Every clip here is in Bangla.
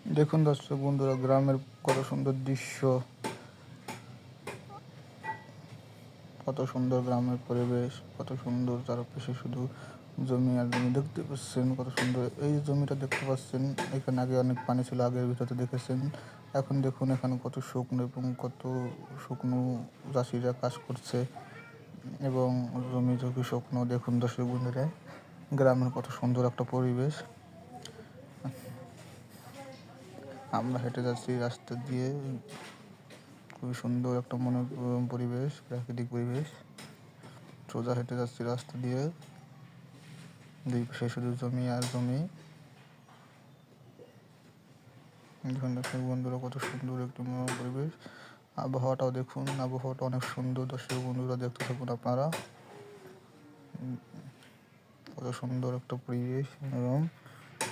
দেখুন দর্শক বন্ধুরা, গ্রামের কত সুন্দর দৃশ্য, কত সুন্দর গ্রামের পরিবেশ, কত সুন্দর চারপাশে শুধু জমি আর জমি দেখতে পাচ্ছেন। কত সুন্দর এই জমিটা দেখতে পাচ্ছেন। এখানে আগে অনেক পানি ছিল, আগের ভিডিওতে দেখেছেন। এখন দেখুন এখানে কত শুকনো এবং কত শুকনো চাষিরা কাজ করছে এবং জমি শুকনো। দেখুন দর্শক বন্ধুরা, গ্রামের কত সুন্দর একটা পরিবেশ। আমরা হেঁটে যাচ্ছি রাস্তা দিয়ে, খুবই সুন্দর একটা মনোরম পরিবেশ, প্রাকৃতিক পরিবেশ। সোজা হেঁটে যাচ্ছি রাস্তা দিয়ে, দুই পাশে শুধু জমি আর জমি। দেখুন দর্শক বন্ধুরা, কত সুন্দর একটি মনোরম পরিবেশ। আবহাওয়াটাও দেখুন, আবহাওয়াটা অনেক সুন্দর। দর্শক বন্ধুরা দেখতে থাকুন আপনারা, কত সুন্দর একটা পরিবেশ এবং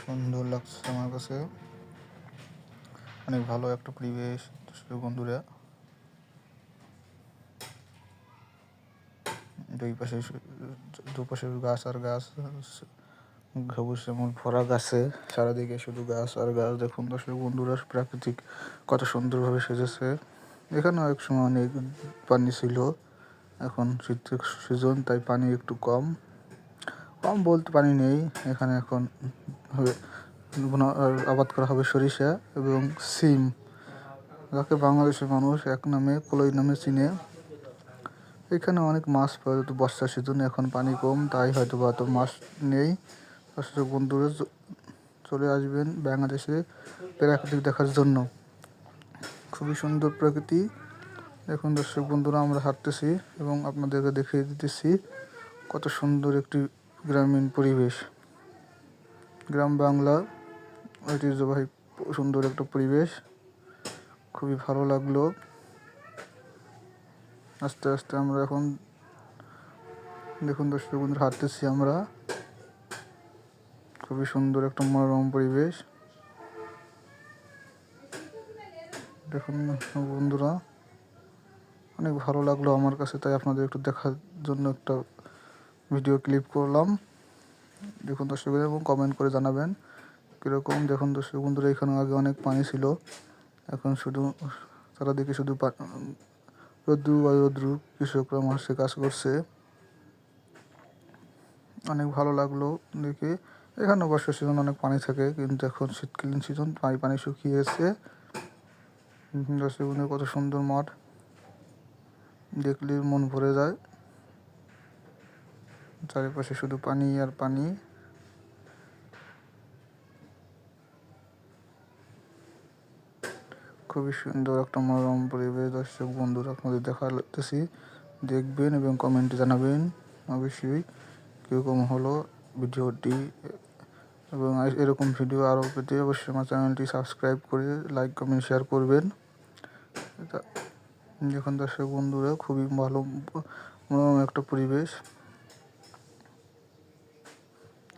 সুন্দর লাগছে আমার কাছে। অনেক ভালো একটা পরিবেশ দর্শক বন্ধুরা। দুপাশে গাছ আর গাছ, সবুজ শ্যামল ভরা গাছে, চারিদিকে শুধু গাছ আর গাছ। দেখুন দর্শক বন্ধুরা, প্রাকৃতিক কত সুন্দরভাবে সেজেছে। এখানে এক সময় অনেক পানি ছিল, এখন শীতের সিজন তাই পানি একটু কম কম বলতে পানি নেই এখানে। এখন আবাদ করা হবে সরিষা এবং সিম, যাকে বাংলাদেশের মানুষ এক নামে কলই নামে চিনে। এখানে অনেক মাছ পাওয়া যেত বর্ষার সিজনে, এখন পানি কম তাই হয়তো বা অত মাছ নেই। দর্শক বন্ধুরা চলে আসবেন বাংলাদেশে প্রাকৃতিক দেখার জন্য, খুবই সুন্দর প্রকৃতি। এখন দর্শক বন্ধুরা, আমরা হাঁটতেছি এবং আপনাদেরকে দেখিয়ে দিতেছি কত সুন্দর একটি গ্রামীণ পরিবেশ। গ্রাম বাংলা ঐতিহ্যবাহী সুন্দর একটা পরিবেশ, খুবই ভালো লাগলো। আস্তে আস্তে আমরা এখন দেখুন দর্শক বন্ধুরা, হাঁটতেছি আমরা, খুবই সুন্দর একটা মনোরম পরিবেশ। দেখুন বন্ধুরা, অনেক ভালো লাগলো আমার কাছে, তাই আপনাদের একটু দেখার জন্য একটা ভিডিও ক্লিপ করলাম। দেখুন দর্শক, এবং কমেন্ট করে জানাবেন কীরকম। দেখুন দর্শক বন্ধুরা, এখানে আগে অনেক পানি ছিল, এখন শুধু চারিদিকে শুধু রোদ্রু আর রোদ্রু। কৃষকরা মাঠে কাজ করছে, অনেক ভালো লাগলো দেখে। এখানে বর্ষার সিজন অনেক পানি থাকে, কিন্তু এখন শীতকালীন সিজন, পানি শুকিয়েছে। দর্শক বন্ধুরা, কত সুন্দর মাঠ, দেখলে মন ভরে যায়। চারিপাশে শুধু পানি আর পানি। খুবই সুন্দর একটা মনোরম পরিবেশ। দর্শক বন্ধুরা, আপনাদের দেখাতেছি, দেখবেন এবং কমেন্টে জানাবেন অবশ্যই কীরকম হলো ভিডিওটি। এবং এরকম ভিডিও আরও পেতে অবশ্যই আমার চ্যানেলটি সাবস্ক্রাইব করে লাইক কমেন্ট শেয়ার করবেন। দেখুন দর্শক বন্ধুরা, খুবই ভালো মনোরম একটা পরিবেশ,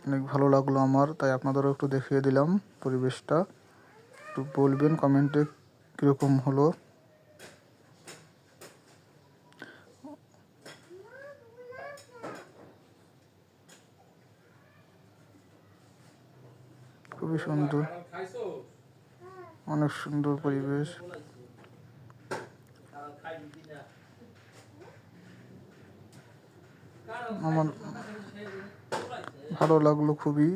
অনেক ভালো লাগলো আমার, তাই আপনাদেরও একটু দেখিয়ে দিলাম পরিবেশটা। একটু বলবেন কমেন্টে কীরকম হলো। খুবই সুন্দর, অনেক সুন্দর পরিবেশ। আমার ভালো লাগলো খুবই,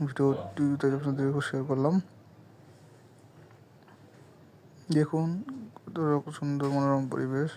ভিডিওটি তাই আপনাদের শেয়ার করলাম। দেখুন কত সুন্দর মনোরম পরিবেশ।